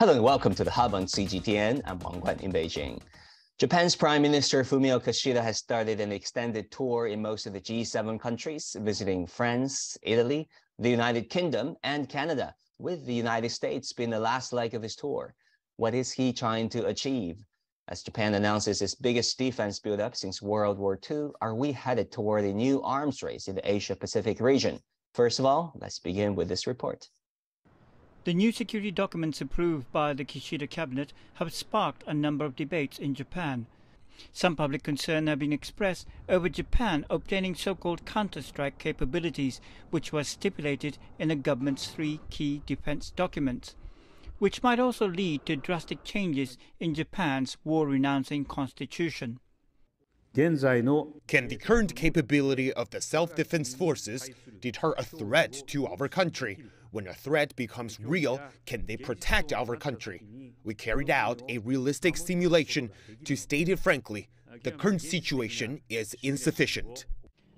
Hello and welcome to The Hub on CGTN. I'm Wang Guan in Beijing. Japan's Prime Minister Fumio Kishida has started an extended tour in most of the G7 countries, visiting France, Italy, the United Kingdom, and Canada, with the United States being the last leg of his tour. What is he trying to achieve? As Japan announces its biggest defense buildup since World War II, are we headed toward a new arms race in the Asia-Pacific region? First of all, let's begin with this report. The new security documents approved by the Kishida cabinet have sparked a number of debates in Japan. Some public concern have been expressed over Japan obtaining so-called counter-strike capabilities, which was stipulated in the government's 3 key defense documents, which might also lead to drastic changes in Japan's war-renouncing constitution. Can the current capability of the self-defense forces deter a threat to our country? When a threat becomes real, can they protect our country? We carried out a realistic simulation. To state it frankly, the current situation is insufficient.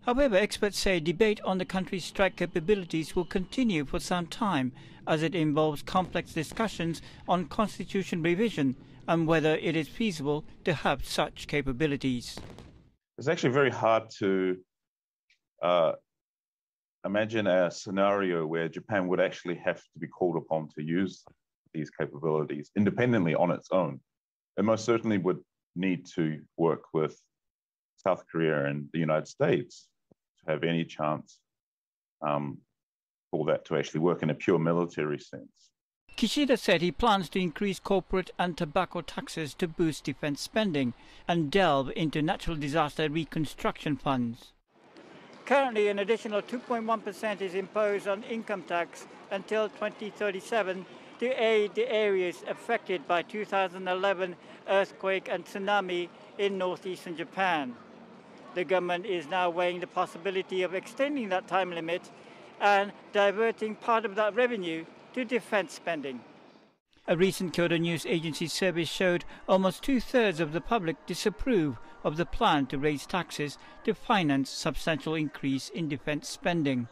However, experts say debate on the country's strike capabilities will continue for some time, as it involves complex discussions on constitution revision and whether it is feasible to have such capabilities. It's actually very hard to imagine a scenario where Japan would actually have to be called upon to use these capabilities independently on its own. It most certainly would need to work with South Korea and the United States to have any chance for that to actually work in a pure military sense. Kishida said he plans to increase corporate and tobacco taxes to boost defense spending and delve into natural disaster reconstruction funds. Currently, an additional 2.1% is imposed on income tax until 2037 to aid the areas affected by 2011 earthquake and tsunami in northeastern Japan. The government is now weighing the possibility of extending that time limit and diverting part of that revenue to defense spending. A recent Kyodo News Agency survey showed almost 2/3 of the public disapprove of the plan to raise taxes to finance substantial increase in defense spending.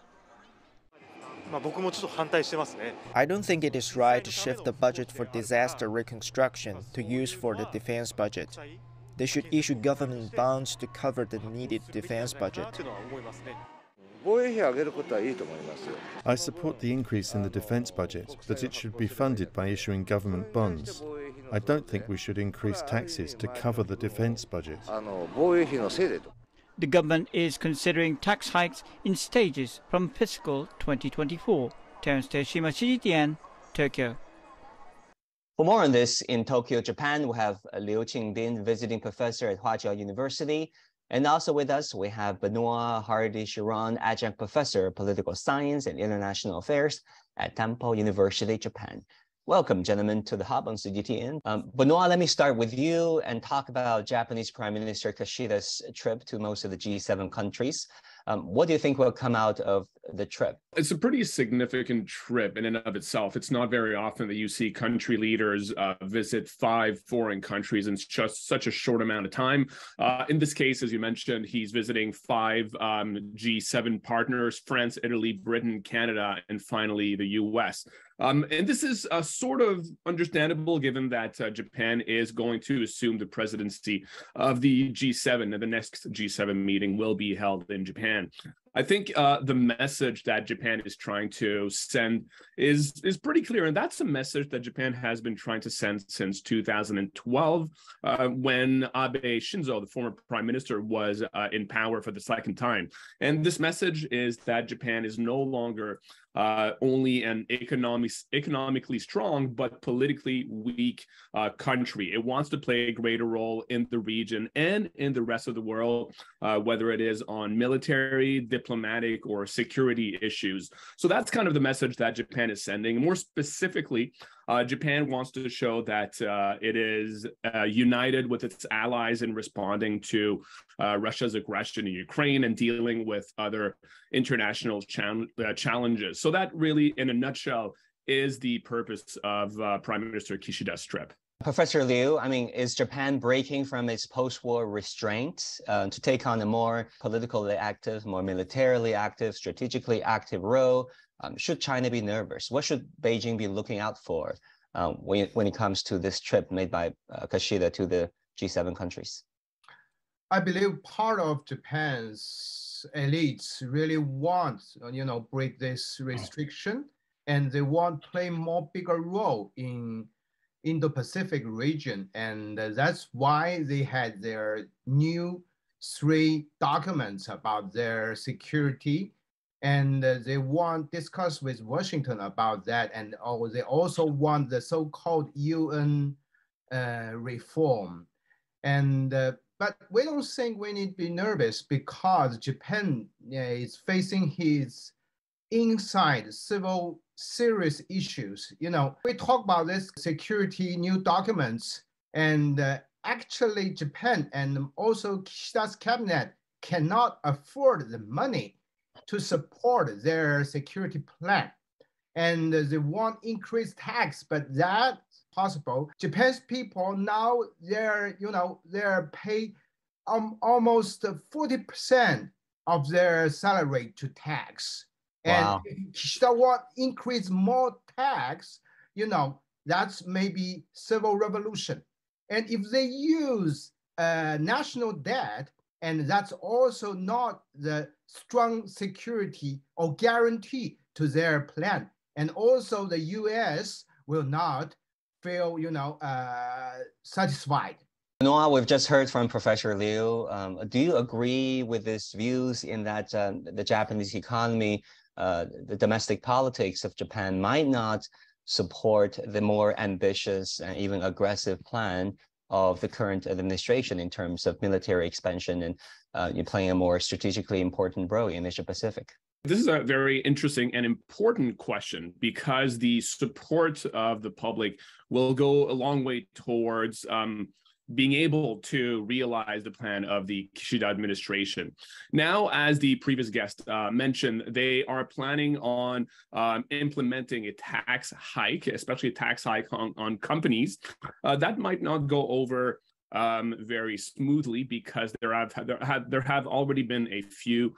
I don't think it is right to shift the budget for disaster reconstruction to use for the defense budget. They should issue government bonds to cover the needed defense budget. I support the increase in the defense budget, but it should be funded by issuing government bonds. I don't think we should increase taxes to cover the defense budget. The government is considering tax hikes in stages from fiscal 2024. Terence Hiroshima, CGTN, Tokyo. For more on this, in Tokyo, Japan, we have Liu Qingbin, visiting professor at Huaqiao University. And also with us, we have Benoît Hardy-Chartrand, adjunct professor of political science and international affairs at Temple University, Japan. Welcome, gentlemen, to the Hub on CGTN. Benoît, let me start with you and talk about Japanese Prime Minister Kishida's trip to most of the G7 countries. What do you think will come out of the trip? It's a pretty significant trip in and of itself. It's not very often that you see country leaders visit 5 foreign countries in just such a short amount of time. In this case, as you mentioned, he's visiting 5 G7 partners: France, Italy, Britain, Canada, and finally the US. And this is sort of understandable given that Japan is going to assume the presidency of the G7, and the next G7 meeting will be held in Japan. I think the message that Japan is trying to send is pretty clear, and that's a message that Japan has been trying to send since 2012, when Abe Shinzo, the former prime minister, was in power for the second time. And this message is that Japan is no longer only an economically strong but politically weak country. It wants to play a greater role in the region and in the rest of the world, whether it is on military, diplomatic, or security issues. So that's kind of the message that Japan is sending. More specifically, Japan wants to show that it is united with its allies in responding to Russia's aggression in Ukraine and dealing with other international challenges. So that really, in a nutshell, is the purpose of Prime Minister Kishida's trip. Professor Liu, I mean, is Japan breaking from its post-war restraint to take on a more politically active, more militarily active, strategically active role? Should China be nervous? What should Beijing be looking out for when it comes to this trip made by Kishida to the G7 countries? I believe part of Japan's elites really want, break this restriction, and they want to play more bigger role in Indo-Pacific region, and that's why they had their new 3 documents about their security, and they want to discuss with Washington about that, and they also want the so-called UN reform, and but we don't think we need to be nervous because Japan is facing his inside civil serious issues. We talk about this security new documents, and actually Japan and also Kishida's cabinet cannot afford the money to support their security plan. And they want increased tax, but that's possible. Japan's people now they're paid almost 40% of their salary to tax. Wow. And if Kishida want increase more tax, that's maybe civil revolution. And if they use national debt, and that's also not the strong security or guarantee to their plan. And also the US will not feel, satisfied. Benoît, we've just heard from Professor Liu. Do you agree with his views in that the Japanese economy, the domestic politics of Japan might not support the more ambitious and even aggressive plan of the current administration in terms of military expansion and playing a more strategically important role in Asia Pacific? This is a very interesting and important question because the support of the public will go a long way towards being able to realize the plan of the Kishida administration. Now, as the previous guest mentioned, they are planning on implementing a tax hike, especially a tax hike on companies. That might not go over very smoothly because there have already been a few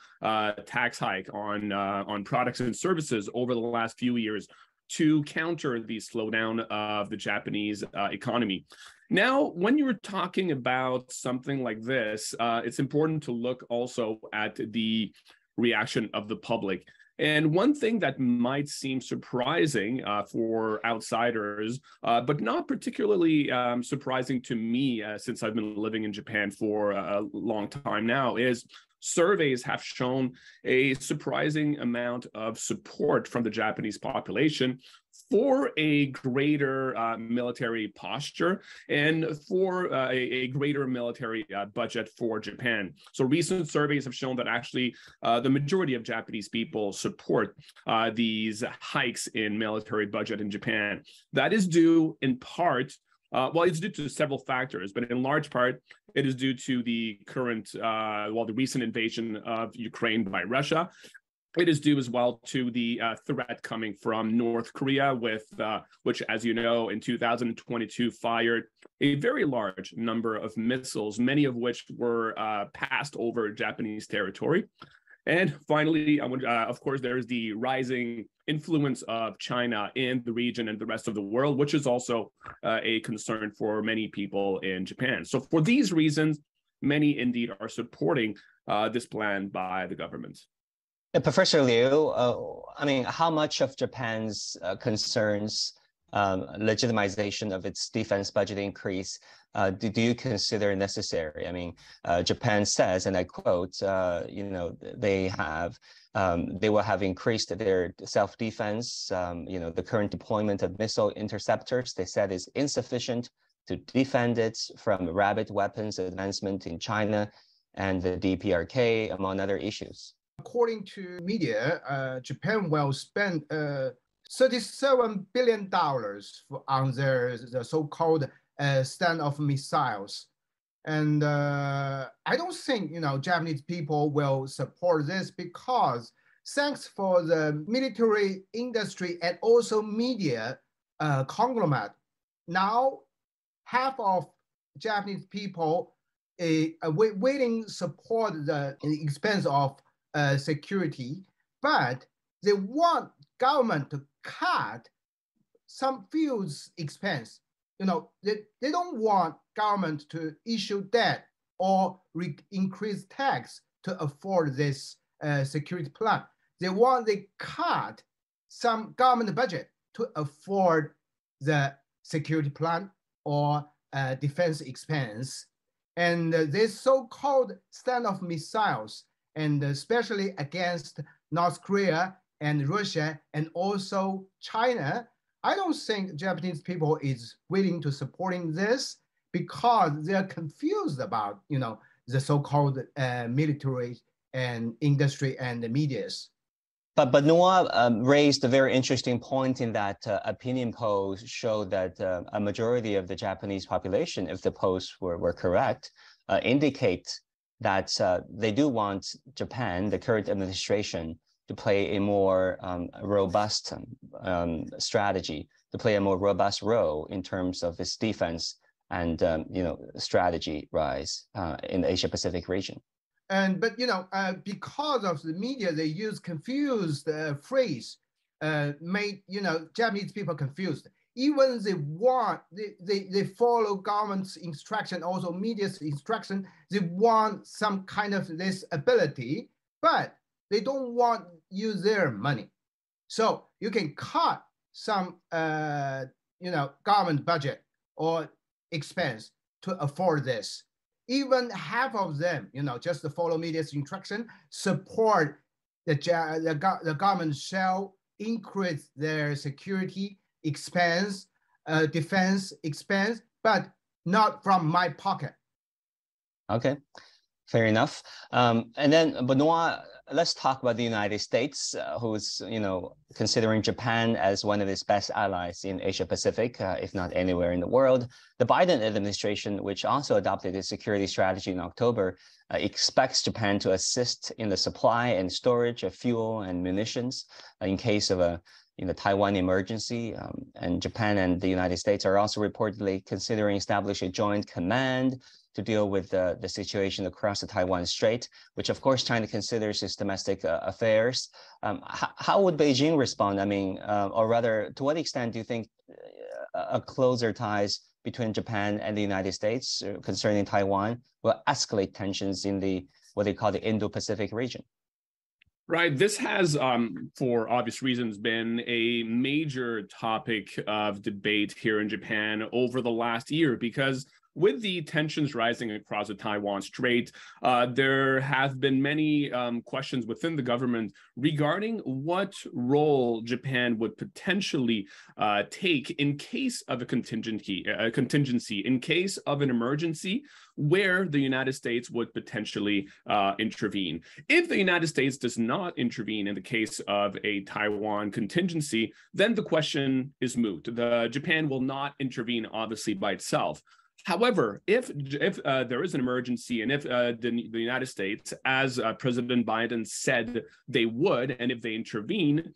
tax hike on products and services over the last few years to counter the slowdown of the Japanese economy. Now, when you're talking about something like this, it's important to look also at the reaction of the public. And one thing that might seem surprising for outsiders, but not particularly surprising to me since I've been living in Japan for a long time now, is surveys have shown a surprising amount of support from the Japanese population for a greater military posture and for a greater military budget for Japan. So recent surveys have shown that actually the majority of Japanese people support these hikes in military budget in Japan. That is due in part, well, it's due to several factors, but in large part, it is due to the current, the recent invasion of Ukraine by Russia. It is due as well to the threat coming from North Korea, which, as you know, in 2022 fired a very large number of missiles, many of which were passed over Japanese territory. And finally, of course, there's the rising influence of China in the region and the rest of the world, which is also a concern for many people in Japan. So for these reasons, many indeed are supporting this plan by the government. Professor Liu, how much of Japan's concerns, legitimization of its defense budget increase, do you consider necessary? Japan says, and I quote, they will have increased their self-defense. The current deployment of missile interceptors, they said, is insufficient to defend it from rapid weapons advancement in China and the DPRK, among other issues. According to media, Japan will spend $37 billion on the so-called standoff missiles. And I don't think, Japanese people will support this because thanks for the military industry and also media conglomerate, now half of Japanese people willing to support the expense of security, but they want government to cut some fields expense. They don't want government to issue debt or increase tax to afford this security plan. They cut some government budget to afford the security plan or defense expense. And this so-called standoff missiles, and especially against North Korea and Russia and also China, I don't think Japanese people is willing to supporting this because they're confused about, the so-called military and industry and the medias. But Benoît raised a very interesting point in that opinion polls showed that a majority of the Japanese population, if the polls were correct, indicate that they do want Japan, the current administration, to play a more robust strategy, to play a more robust role in terms of its defense and strategy rise in the Asia-Pacific region. But because of the media, they use confused phrase, made Japanese people confused. Even they follow government's instruction, also media's instruction. They want some kind of this ability, but they don't want use their money. So you can cut some government budget or expense to afford this. Even half of them, just to follow media's instruction, support the government shall increase their security expense, defense expense, but not from my pocket. Okay, fair enough. And then Benoît, let's talk about the United States, who's considering Japan as one of its best allies in Asia Pacific, if not anywhere in the world. The Biden administration, which also adopted its security strategy in October, expects Japan to assist in the supply and storage of fuel and munitions in case of a Taiwan emergency. And Japan and the United States are also reportedly considering establishing a joint command to deal with the situation across the Taiwan Strait, which of course China considers its domestic affairs. How would Beijing respond? I mean, or rather, to what extent do you think a closer ties between Japan and the United States concerning Taiwan will escalate tensions in what they call the Indo-Pacific region? Right. This has, for obvious reasons, been a major topic of debate here in Japan over the last year, because with the tensions rising across the Taiwan Strait, there have been many questions within the government regarding what role Japan would potentially take in case of a contingency, in case of an emergency where the United States would potentially intervene. If the United States does not intervene in the case of a Taiwan contingency, then the question is moot. Japan will not intervene, obviously, by itself. However, if there is an emergency and if the United States, as President Biden said they would, and if they intervene,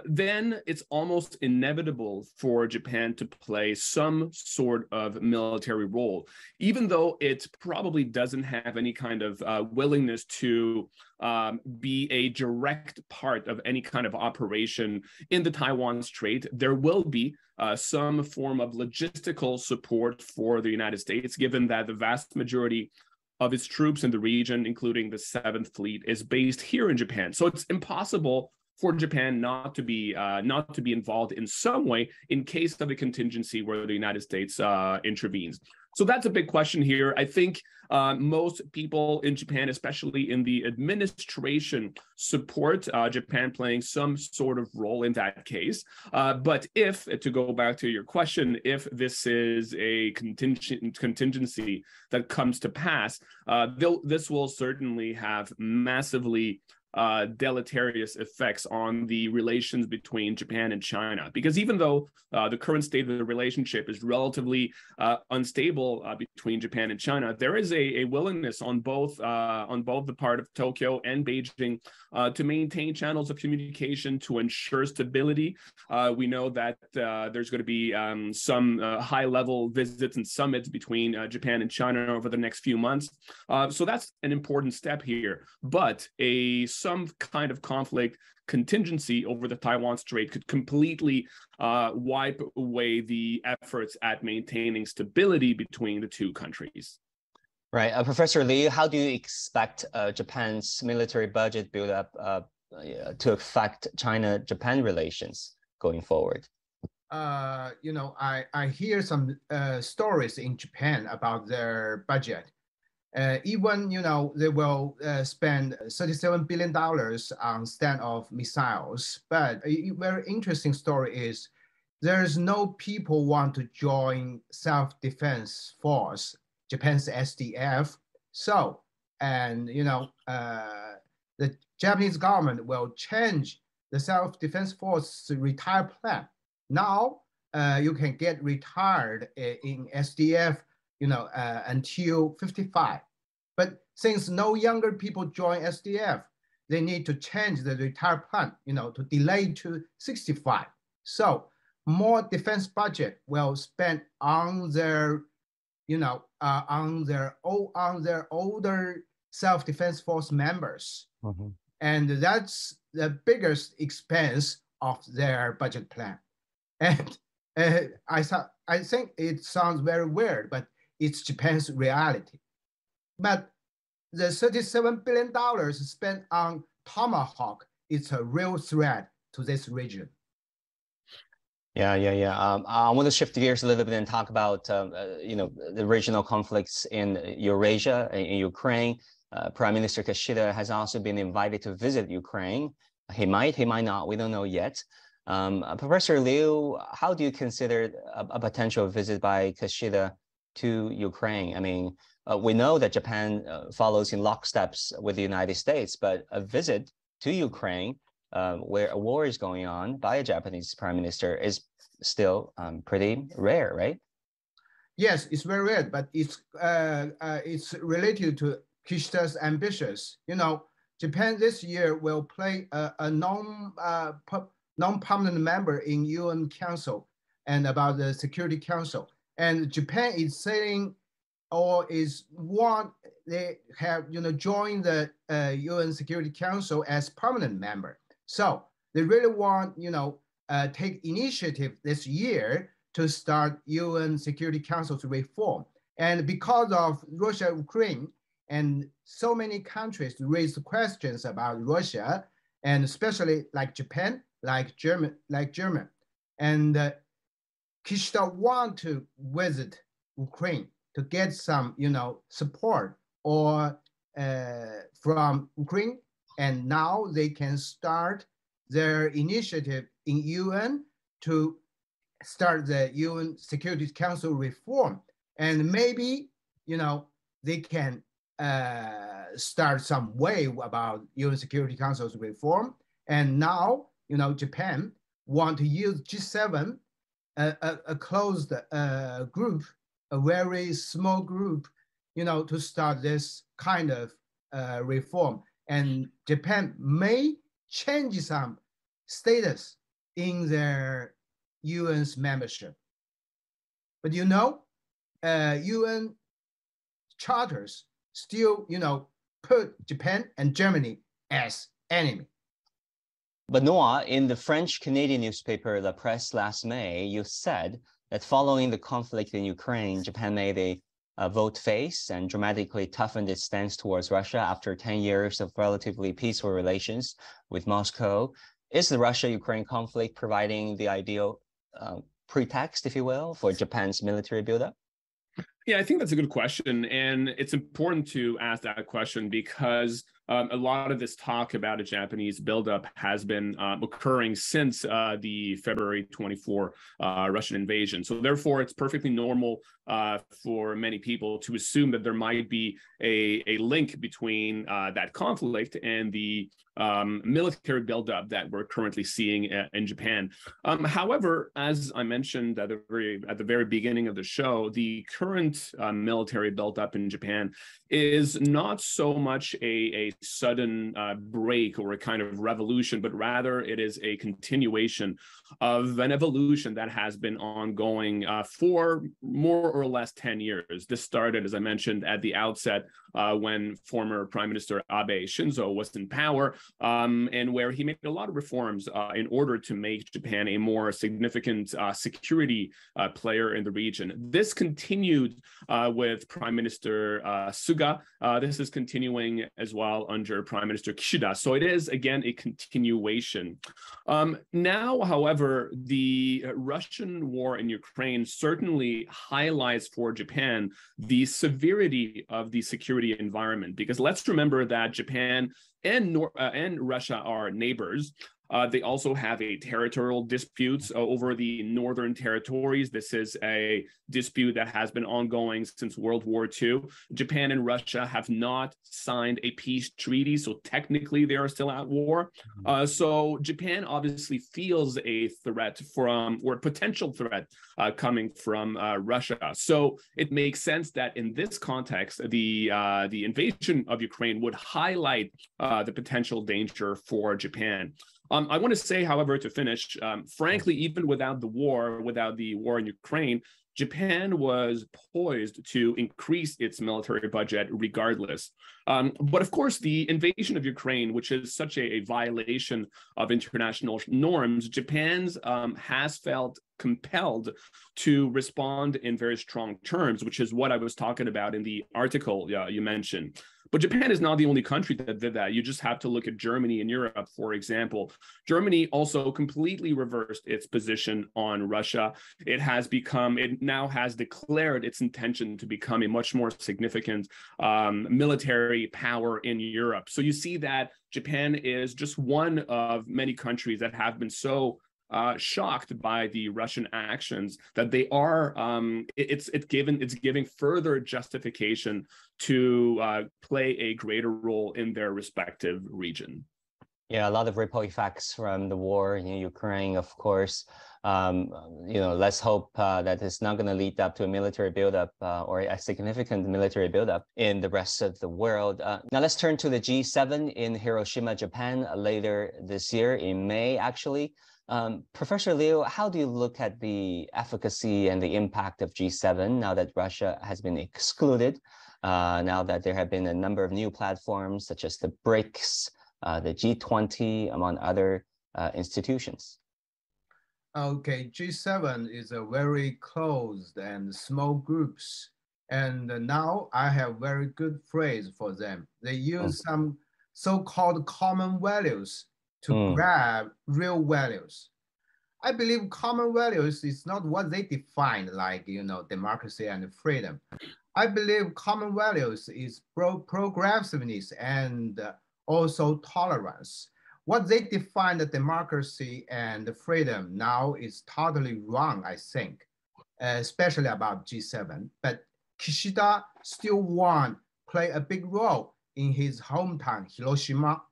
then it's almost inevitable for Japan to play some sort of military role, even though it probably doesn't have any kind of willingness to be a direct part of any kind of operation in the Taiwan Strait. There will be some form of logistical support for the United States, given that the vast majority of its troops in the region, including the 7th Fleet, is based here in Japan. So it's impossible for Japan not to be involved in some way in case of a contingency where the United States intervenes. So that's a big question here. I think most people in Japan, especially in the administration, support Japan playing some sort of role in that case. But to go back to your question, if this is a contingency that comes to pass, this will certainly have massively deleterious effects on the relations between Japan and China, because even though the current state of the relationship is relatively unstable between Japan and China, there is a willingness on both the part of Tokyo and Beijing to maintain channels of communication to ensure stability. We know that there's going to be some high-level visits and summits between Japan and China over the next few months. So that's an important step here. But a some kind of conflict contingency over the Taiwan Strait could completely wipe away the efforts at maintaining stability between the two countries. Right. Professor Liu, how do you expect Japan's military budget build-up to affect China-Japan relations going forward? I hear some stories in Japan about their budget. Even, they will spend $37 billion on standoff missiles. But a very interesting story is there's no people want to join self-defense force, Japan's SDF. So, and, the Japanese government will change the self-defense force retire plan. Now, you can get retired in SDF, until 55. But since no younger people join SDF, they need to change the retire plan, to delay to 65. So more defense budget will spend on their, on their older self-defense force members. Mm-hmm. And that's the biggest expense of their budget plan. And I think it sounds very weird, but it's Japan's reality. But the $37 billion spent on Tomahawk is a real threat to this region. Yeah. I want to shift gears a little bit and talk about, the regional conflicts in Eurasia, in Ukraine. Prime Minister Kishida has also been invited to visit Ukraine. He might not, we don't know yet. Professor Liu, how do you consider a potential visit by Kishida to Ukraine? I mean, we know that Japan follows in locksteps with the United States, but a visit to Ukraine, where a war is going on by a Japanese prime minister, is still pretty rare, right? Yes, it's very rare, but it's related to Kishida's ambitions. Japan this year will play a non-permanent member in UN Council and about the Security Council. And Japan is saying, or they have, joined the UN Security Council as permanent member. So they really want, take initiative this year to start UN Security Council's reform. And because of Russia, Ukraine, and so many countries raised questions about Russia, and especially like Japan, like German. And Kishida want to visit Ukraine to get some, support or from Ukraine, and now they can start their initiative in UN to start the UN Security Council reform, and maybe they can start some wave about UN Security Council's reform. And now Japan want to use G7, a closed group, a very small group, to start this kind of reform. And Japan may change some status in their UN's membership. But UN charters still, put Japan and Germany as enemy. Benoît, in the French-Canadian newspaper La Presse last May, you said that following the conflict in Ukraine, Japan made a volte-face and dramatically toughened its stance towards Russia after 10 years of relatively peaceful relations with Moscow. Is the Russia-Ukraine conflict providing the ideal pretext, if you will, for Japan's military buildup? Yeah, I think that's a good question. And it's important to ask that question because a lot of this talk about a Japanese buildup has been occurring since the February 24 Russian invasion. So therefore, it's perfectly normal for many people to assume that there might be a link between that conflict and the military buildup that we're currently seeing in Japan. However, as I mentioned at the very beginning of the show, the current military buildup in Japan is not so much a sudden break or a kind of revolution, but rather it is a continuation of an evolution that has been ongoing for more or less 10 years. This started, as I mentioned at the outset, when former Prime Minister Abe Shinzo was in power, and where he made a lot of reforms in order to make Japan a more significant security player in the region. This continued with Prime Minister Suga. This is continuing as well under Prime Minister Kishida. So it is, again, a continuation. Now, however, the Russian war in Ukraine certainly highlights for Japan the severity of the security environment, because let's remember that Japan and Russia are neighbors. They also have a territorial dispute over the northern territories. This is a dispute that has been ongoing since World War II. Japan and Russia have not signed a peace treaty, so technically they are still at war. So Japan obviously feels a threat from, or potential threat coming from Russia. So it makes sense that in this context, the invasion of Ukraine would highlight the potential danger for Japan. I want to say, however, to finish, frankly, even without the war in Ukraine, Japan was poised to increase its military budget regardless. But of course, the invasion of Ukraine, which is such a violation of international norms, Japan has felt compelled to respond in very strong terms, which is what I was talking about in the article you mentioned. But Japan is not the only country that did that. You just have to look at Germany and Europe, for example. Germany also completely reversed its position on Russia. It now has declared its intention to become a much more significant military power in Europe. So you see that Japan is just one of many countries that have been so shocked by the Russian actions that they are it's giving further justification to play a greater role in their respective region. Yeah, a lot of ripple effects from the war in Ukraine, of course. Let's hope that it's not going to lead up to a military buildup or a significant military buildup in the rest of the world. Now let's turn to the G7 in Hiroshima, Japan, later this year in May, actually. Professor Liu, how do you look at the efficacy and the impact of G7 now that Russia has been excluded, now that there have been a number of new platforms such as the BRICS, the G20, among other institutions? Okay, G7 is a very closed and small groups. And now I have very good phrase for them. They use some so-called common values to grab real values. I believe common values is not what they define, like, democracy and freedom. I believe common values is progressiveness and also tolerance. What they define the democracy and the freedom now is totally wrong, I think, especially about G7. But Kishida still want to play a big role in his hometown, Hiroshima,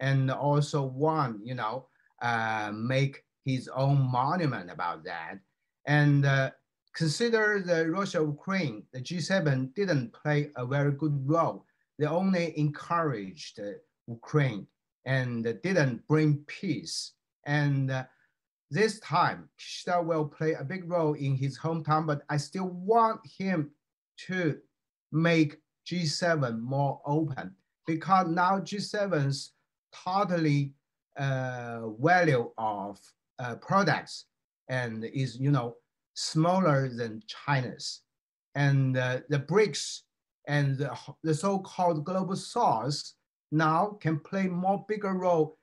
and also want, make his own monument about that. And consider the Russia-Ukraine, the G7 didn't play a very good role. They only encouraged Ukraine and didn't bring peace. And this time, Kishida will play a big role in his hometown, but I still want him to make G7 more open, because now G7's totally value of products and is, smaller than China's. And the BRICS and the so-called global south now can play more bigger role.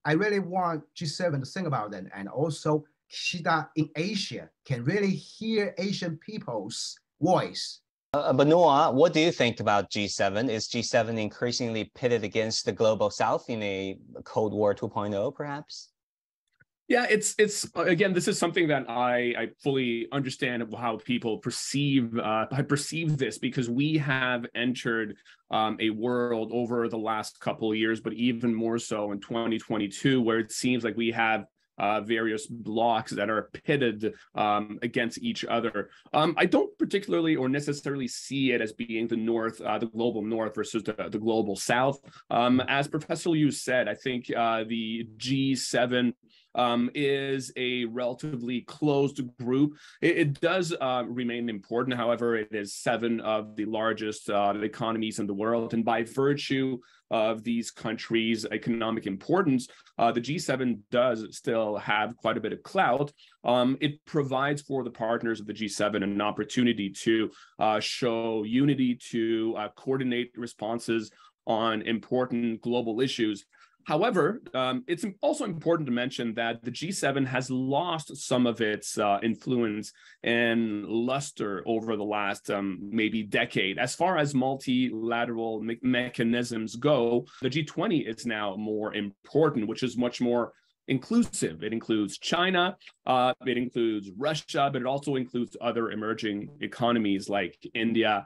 I really want G7 to think about that. And also Kishida in Asia can really hear Asian people's voice. Benoît, what do you think about G7? Is G7 increasingly pitted against the global south in a Cold War 2.0, perhaps? Yeah, it's again, this is something that I fully understand how people perceive this, because we have entered a world over the last couple of years, but even more so in 2022, where it seems like we have various blocs that are pitted against each other. I don't particularly or necessarily see it as being the North, the global North versus the global South. As Professor Liu said, I think the G7 is a relatively closed group. It does remain important. However, it is 7 of the largest economies in the world. And by virtue of these countries' economic importance, the G7 does still have quite a bit of clout. It provides for the partners of the G7 an opportunity to show unity, to coordinate responses on important global issues. However, it's also important to mention that the G7 has lost some of its influence and luster over the last maybe decade. As far as multilateral mechanisms go, the G20 is now more important, which is much more inclusive. It includes China, it includes Russia, but it also includes other emerging economies like India,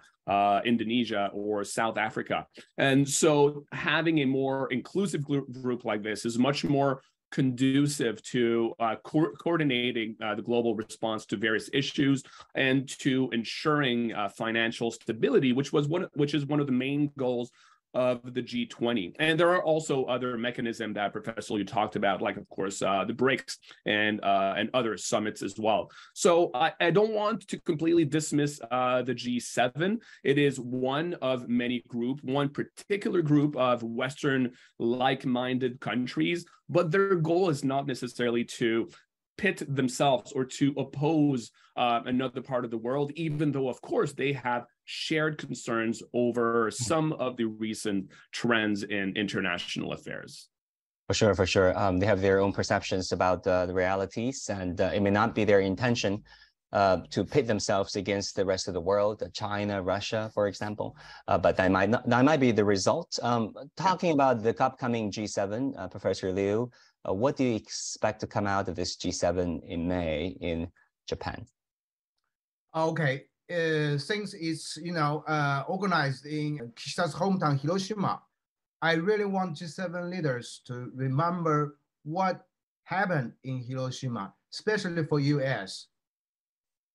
Indonesia, or South Africa. And so having a more inclusive group like this is much more conducive to coordinating the global response to various issues and to ensuring financial stability, which is one of the main goals of the G20. And there are also other mechanisms that Professor Liu talked about, like, of course, the BRICS and other summits as well. So I don't want to completely dismiss the G7. It is one of many groups, one particular group of Western like-minded countries, but their goal is not necessarily to pit themselves or to oppose another part of the world, even though, of course, they have shared concerns over some of the recent trends in international affairs. For sure, for sure. They have their own perceptions about the realities, and it may not be their intention to pit themselves against the rest of the world, China, Russia, for example, but that might be the result. Talking about the upcoming G7, Professor Liu, what do you expect to come out of this G7 in May in Japan? Okay, since it's organized in Kishida's hometown, Hiroshima, I really want G7 leaders to remember what happened in Hiroshima, especially for U.S.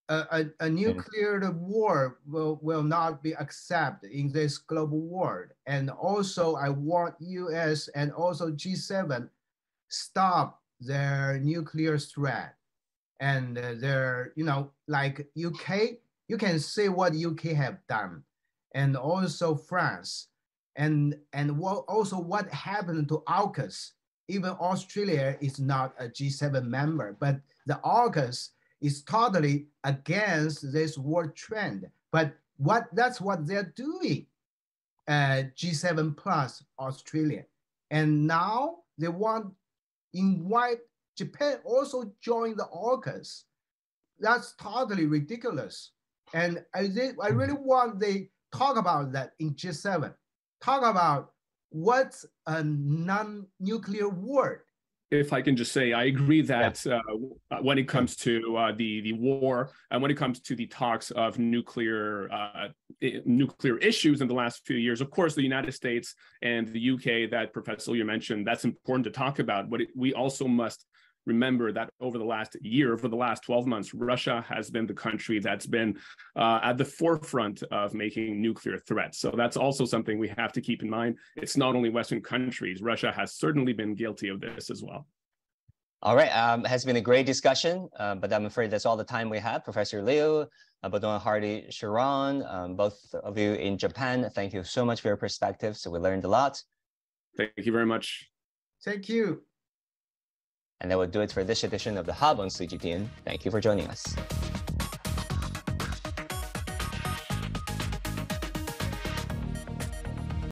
A nuclear war will not be accepted in this global world. And also, I want U.S. and also G7 stop their nuclear threat. And their, like UK, you can see what UK have done, and also France, and what happened to AUKUS. Even Australia is not a G7 member, but the AUKUS is totally against this world trend. But that's what they're doing, G7 plus Australia. And now they want invite Japan also join the AUKUS. That's totally ridiculous. And I really want they talk about that in G7. Talk about what's a non-nuclear world. If I can just say, I agree that when it comes to the war and when it comes to the talks of nuclear issues in the last few years, of course, the United States and the UK that Professor Liu mentioned, that's important to talk about. But we also must remember that over the last year, for the last 12 months, Russia has been the country that's been at the forefront of making nuclear threats. So that's also something we have to keep in mind. It's not only Western countries. Russia has certainly been guilty of this as well. All right, it has been a great discussion, but I'm afraid that's all the time we have. Professor Liu, Benoît Hardy-Chartrand, both of you in Japan, thank you so much for your perspectives. So we learned a lot. Thank you very much. Thank you. And that will do it for this edition of The Hub on CGTN. Thank you for joining us.